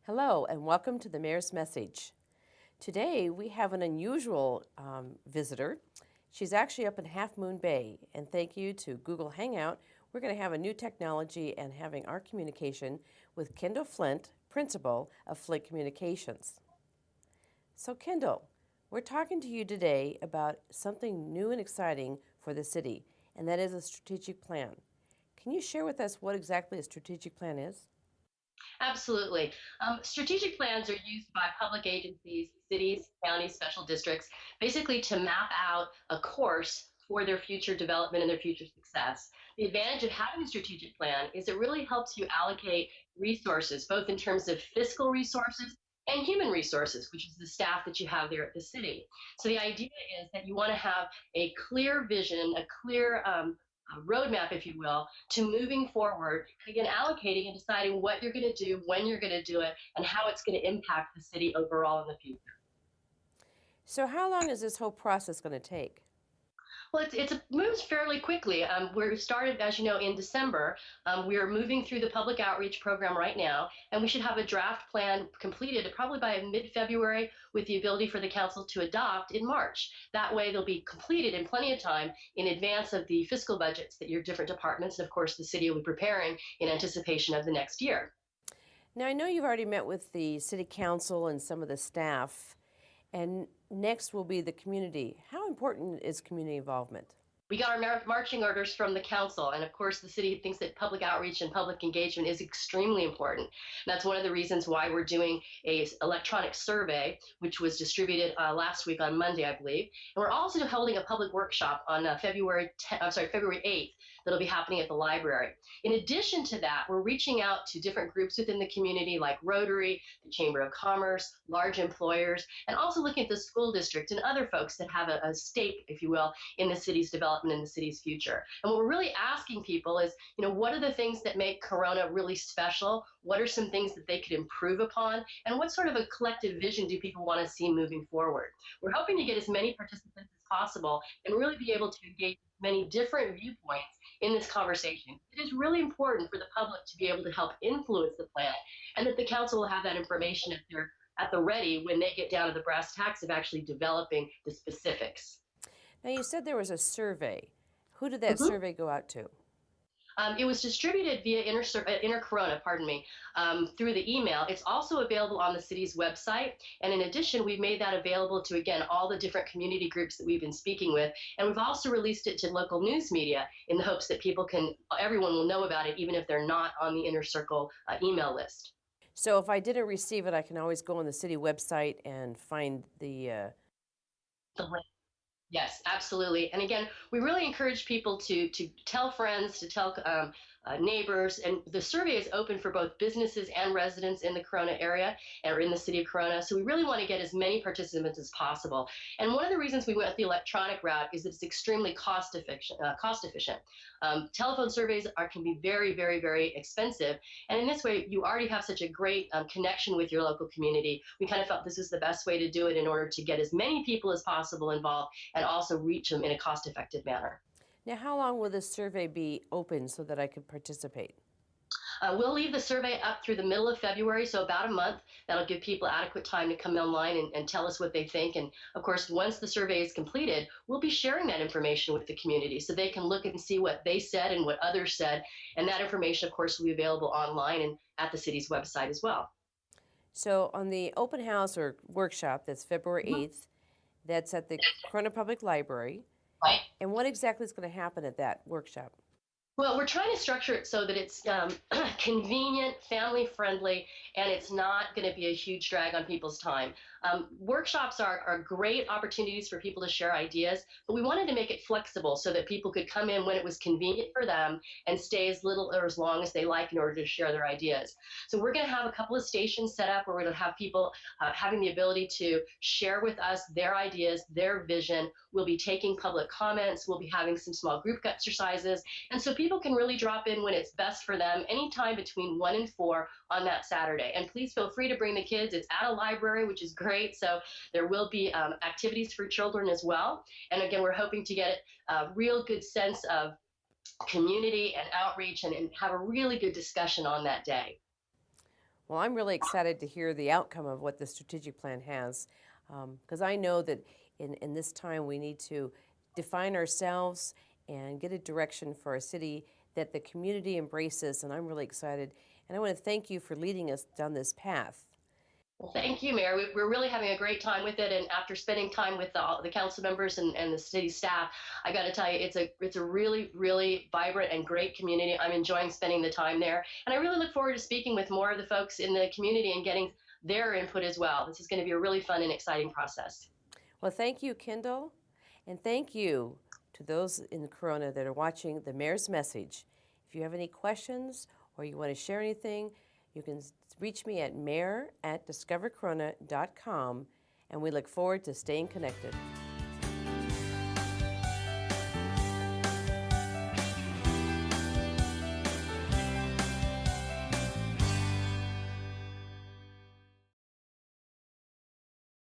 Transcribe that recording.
Hello, and welcome to the Mayor's Message. Today, we have an unusual visitor. She's actually up in Half Moon Bay, and thank you to Google Hangout, we're going to have a new technology and having our communication with Kendall Flint, principal of Flint Communications. So, Kendall, we're talking to you today about something new and exciting for the city, and that is a strategic plan. Can you share with us what exactly a strategic plan is? Absolutely. Strategic plans are used by public agencies, cities, counties, special districts, basically to map out a course for their future development and their future success. The advantage of having a strategic plan is it really helps you allocate resources, both in terms of fiscal resources and human resources, which is the staff that you have there at the city. So the idea is that you want to have a clear vision, a clear a roadmap, if you will, to moving forward, again, allocating and deciding what you're going to do, when you're going to do it, and how it's going to impact the city overall in the future. So, how long is this whole process going to take? Well, it moves fairly quickly. We started, as you know, in December. We are moving through the public outreach program right now, and we should have a draft plan completed probably by mid-February with the ability for the council to adopt in March. That way, they'll be completed in plenty of time in advance of the fiscal budgets that your different departments and, of course, the city will be preparing in anticipation of the next year. Now, I know you've already met with the city council and some of the staff, and next will be the community. How important is community involvement? We got our marching orders from the council, and of course the city thinks that public outreach and public engagement is extremely important. And that's one of the reasons why we're doing a electronic survey, which was distributed last week on Monday, I believe. And we're also holding a public workshop on February 8th, that'll be happening at the library. In addition to that, we're reaching out to different groups within the community like Rotary, the Chamber of Commerce, large employers, and also looking at the school district and other folks that have a stake, if you will, in the city's development and the city's future. And what we're really asking people is, what are the things that make Corona really special? What are some things that they could improve upon? And what sort of a collective vision do people want to see moving forward? We're hoping to get as many participants as possible and really be able to engage many different viewpoints in this conversation. It is really important for the public to be able to help influence the plan, and that the council will have that information at the ready when they get down to the brass tacks of actually developing the specifics. Now, you said there was a survey. Who did that Mhm. survey go out to? It was distributed via Intercorona, pardon me, through the email. It's also available on the city's website. And in addition, we've made that available to, again, all the different community groups that we've been speaking with. And we've also released it to local news media in the hopes that everyone will know about it, even if they're not on the Inner Circle email list. So, if I didn't receive it, I can always go on the city website and find the. The link. Yes, absolutely. And again, we really encourage people to tell friends, to tell neighbors. And the survey is open for both businesses and residents in the Corona area or in the city of Corona. So we really want to get as many participants as possible. And one of the reasons we went the electronic route is that it's extremely cost efficient. Telephone surveys can be very, very, very expensive. And in this way, you already have such a great connection with your local community. We kind of felt this is the best way to do it in order to get as many people as possible involved and also reach them in a cost-effective manner. Now, how long will this survey be open so that I could participate? We'll leave the survey up through the middle of February, so about a month. That'll give people adequate time to come online and tell us what they think. And of course, once the survey is completed, we'll be sharing that information with the community so they can look and see what they said and what others said. And that information, of course, will be available online and at the city's website as well. So, on the open house or workshop that's February Mhm. 8th, that's at the Corona Public Library. Right. And what exactly is going to happen at that workshop? Well, we're trying to structure it so that it's convenient, family friendly, and it's not going to be a huge drag on people's time. Workshops are great opportunities for people to share ideas, but we wanted to make it flexible so that people could come in when it was convenient for them and stay as little or as long as they like in order to share their ideas. So we're going to have a couple of stations set up where we're going to have people having the ability to share with us their ideas, their vision. We'll be taking public comments. We'll be having some small group exercises. And so people can really drop in when it's best for them, anytime between 1 and 4 on that Saturday. And please feel free to bring the kids. It's at a library, which is great. So there will be activities for children as well. And again, we're hoping to get a real good sense of community and outreach and have a really good discussion on that day. Well, I'm really excited to hear the outcome of what the strategic plan has, because I know that in this time we need to define ourselves and get a direction for our city that the community embraces, and I'm really excited. And I want to thank you for leading us down this path. Well, thank you, Mayor. We're really having a great time with it, and after spending time with the council members and the city staff, I got to tell you, it's a really, really vibrant and great community. I'm enjoying spending the time there, and I really look forward to speaking with more of the folks in the community and getting their input as well. This is going to be a really fun and exciting process. Well, thank you, Kendall, and thank you to those in Corona that are watching the Mayor's Message. If you have any questions or you want to share anything, you can reach me at mayor@discovercorona.com, and we look forward to staying connected.